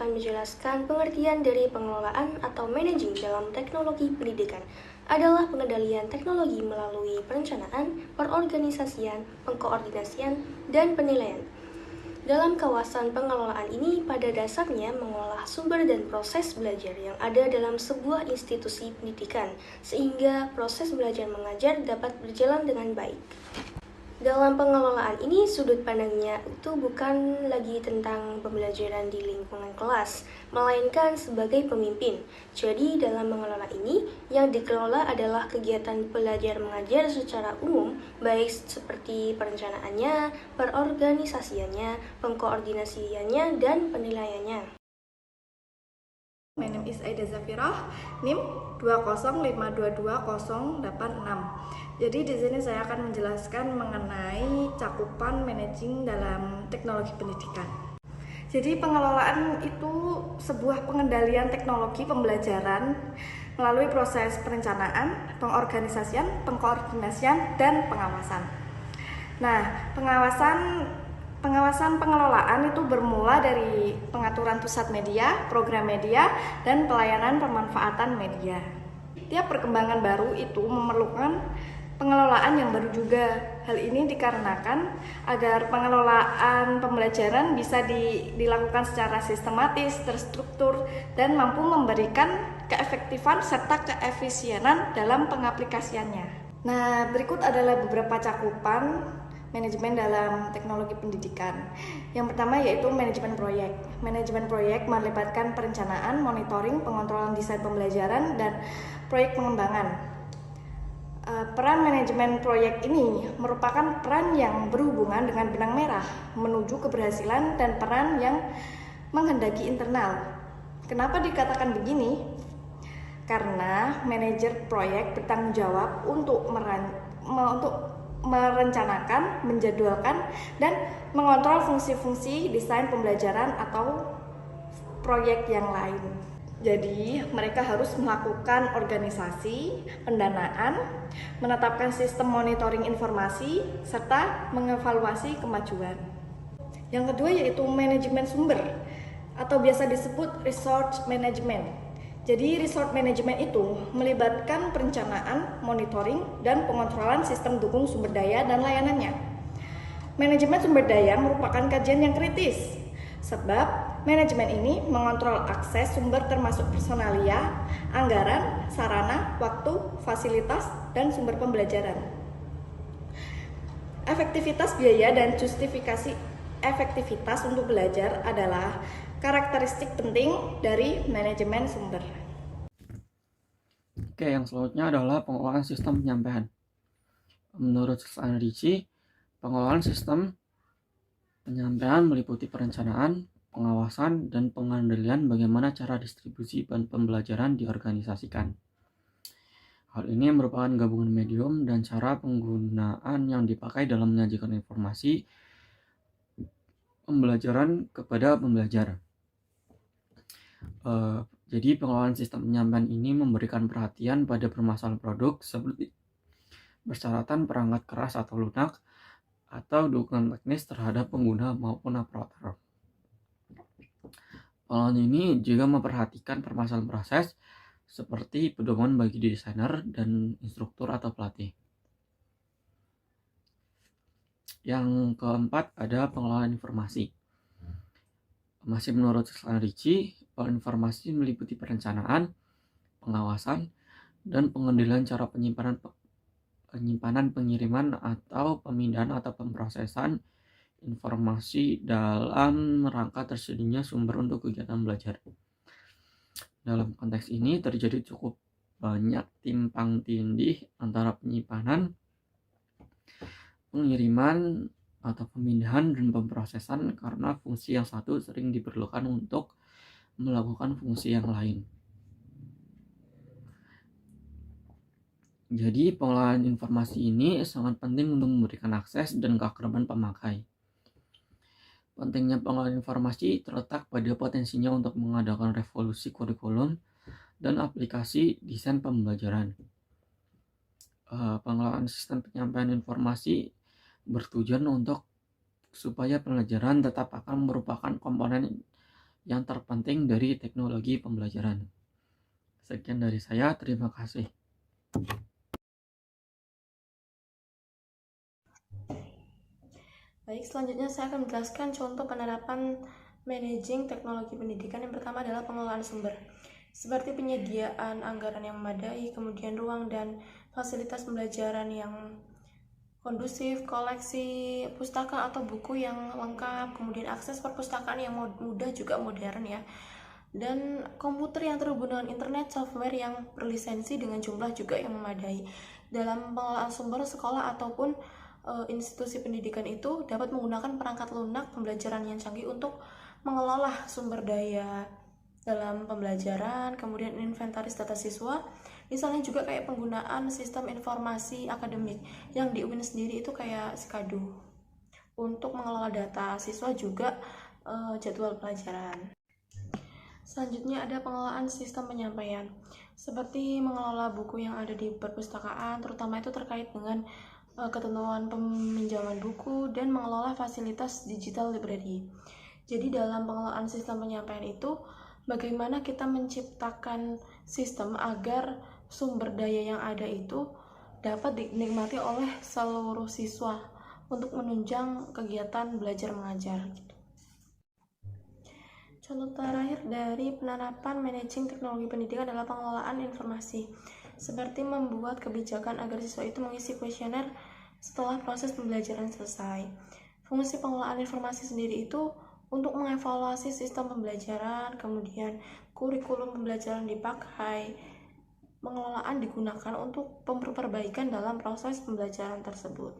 akan menjelaskan pengertian dari pengelolaan atau managing dalam teknologi pendidikan adalah pengendalian teknologi melalui perencanaan, perorganisasian, pengkoordinasian, dan penilaian. Dalam kawasan pengelolaan ini pada dasarnya mengolah sumber dan proses belajar yang ada dalam sebuah institusi pendidikan sehingga proses belajar mengajar dapat berjalan dengan baik. Dalam pengelolaan ini, sudut pandangnya itu bukan lagi tentang pembelajaran di lingkungan kelas, melainkan sebagai pemimpin. Jadi, dalam mengelola ini, yang dikelola adalah kegiatan belajar mengajar secara umum, baik seperti perencanaannya, perorganisasiannya, pengkoordinasiannya, dan penilaiannya. My name is Aida Zafirah, NIM 205228086. Jadi di sini saya akan menjelaskan mengenai cakupan managing dalam teknologi pendidikan. Jadi pengelolaan itu sebuah pengendalian teknologi pembelajaran melalui proses perencanaan, pengorganisasian, pengkoordinasian, dan pengawasan. Nah, pengawasan pengelolaan itu bermula dari pengaturan pusat media, program media, dan pelayanan pemanfaatan media. Tiap perkembangan baru itu memerlukan pengelolaan yang baru juga. Hal ini dikarenakan agar pengelolaan pembelajaran bisa dilakukan secara sistematis, terstruktur, dan mampu memberikan keefektifan serta keefisienan dalam pengaplikasiannya. Nah, berikut adalah beberapa cakupan manajemen dalam teknologi pendidikan. Yang pertama yaitu manajemen proyek. Manajemen proyek melibatkan perencanaan, monitoring, pengontrolan desain pembelajaran, dan proyek pengembangan. Peran manajemen proyek ini merupakan peran yang berhubungan dengan benang merah menuju keberhasilan dan peran yang menghendaki internal. Kenapa dikatakan begini? Karena manajer proyek bertanggung jawab untuk merencanakan, menjadwalkan, dan mengontrol fungsi-fungsi desain pembelajaran atau proyek yang lain. Jadi, mereka harus melakukan organisasi, pendanaan, menetapkan sistem monitoring informasi, serta mengevaluasi kemajuan. Yang kedua yaitu manajemen sumber, atau biasa disebut resource management. Jadi resource management itu melibatkan perencanaan, monitoring, dan pengontrolan sistem dukung sumber daya dan layanannya. Manajemen sumber daya merupakan kajian yang kritis, sebab manajemen ini mengontrol akses sumber termasuk personalia, anggaran, sarana, waktu, fasilitas, dan sumber pembelajaran. Efektivitas biaya dan justifikasi efektivitas untuk belajar adalah karakteristik penting dari manajemen sumber. Oke, yang selanjutnya adalah pengelolaan sistem penyampaian. Menurut Sesana Ricci, pengelolaan sistem penyampaian meliputi perencanaan, pengawasan, dan pengendalian bagaimana cara distribusi dan pembelajaran diorganisasikan. Hal ini merupakan gabungan medium dan cara penggunaan yang dipakai dalam menyajikan informasi pembelajaran kepada pembelajar. Jadi pengelolaan sistem penyampaian ini memberikan perhatian pada permasalahan produk seperti persyaratan perangkat keras atau lunak atau dukungan teknis terhadap pengguna maupun operator. Pengelolaan ini juga memperhatikan permasalahan proses seperti pedoman bagi desainer dan instruktur atau pelatih. Yang keempat ada pengelolaan informasi. Masih menurut Sesana Ricci, pengelolaan informasi meliputi perencanaan, pengawasan, dan pengendalian cara penyimpanan, pengiriman, atau pemindahan atau pemrosesan informasi dalam rangka tersedianya sumber untuk kegiatan belajar. Dalam konteks ini terjadi cukup banyak timpang tindih antara penyimpanan, pengiriman, atau pemindahan dan pemrosesan karena fungsi yang satu sering diperlukan untuk melakukan fungsi yang lain. Jadi pengelolaan informasi ini sangat penting untuk memberikan akses dan keakraban pemakai. Pentingnya pengelolaan informasi terletak pada potensinya untuk mengadakan revolusi kurikulum dan aplikasi desain pembelajaran. Pengelolaan sistem penyampaian informasi bertujuan untuk supaya pembelajaran tetap akan merupakan komponen yang terpenting dari teknologi pembelajaran. Sekian dari saya, terima kasih. Baik, selanjutnya saya akan menjelaskan contoh penerapan managing teknologi pendidikan. Yang pertama adalah pengelolaan sumber, seperti penyediaan anggaran yang memadai, kemudian ruang dan fasilitas pembelajaran yang kondusif, koleksi pustaka atau buku yang lengkap, kemudian akses perpustakaan yang mudah juga modern ya, dan komputer yang terhubung dengan internet, software yang berlisensi dengan jumlah juga yang memadai. Dalam pengelolaan sumber, sekolah ataupun institusi pendidikan itu dapat menggunakan perangkat lunak pembelajaran yang canggih untuk mengelola sumber daya dalam pembelajaran, kemudian inventaris data siswa. Misalnya juga kayak penggunaan sistem informasi akademik yang di UIN sendiri itu kayak Skadu untuk mengelola data siswa, juga jadwal pelajaran. Selanjutnya ada pengelolaan sistem penyampaian, seperti mengelola buku yang ada di perpustakaan, terutama itu terkait dengan ketentuan peminjaman buku dan mengelola fasilitas digital library. Jadi dalam pengelolaan sistem penyampaian itu, bagaimana kita menciptakan sistem agar sumber daya yang ada itu dapat dinikmati oleh seluruh siswa untuk menunjang kegiatan belajar mengajar. Contoh terakhir dari penerapan managing teknologi pendidikan adalah pengelolaan informasi, seperti membuat kebijakan agar siswa itu mengisi kuesioner setelah proses pembelajaran selesai. Fungsi pengelolaan informasi sendiri itu untuk mengevaluasi sistem pembelajaran, kemudian kurikulum pembelajaran dipakai, pengelolaan digunakan untuk perbaikan dalam proses pembelajaran tersebut.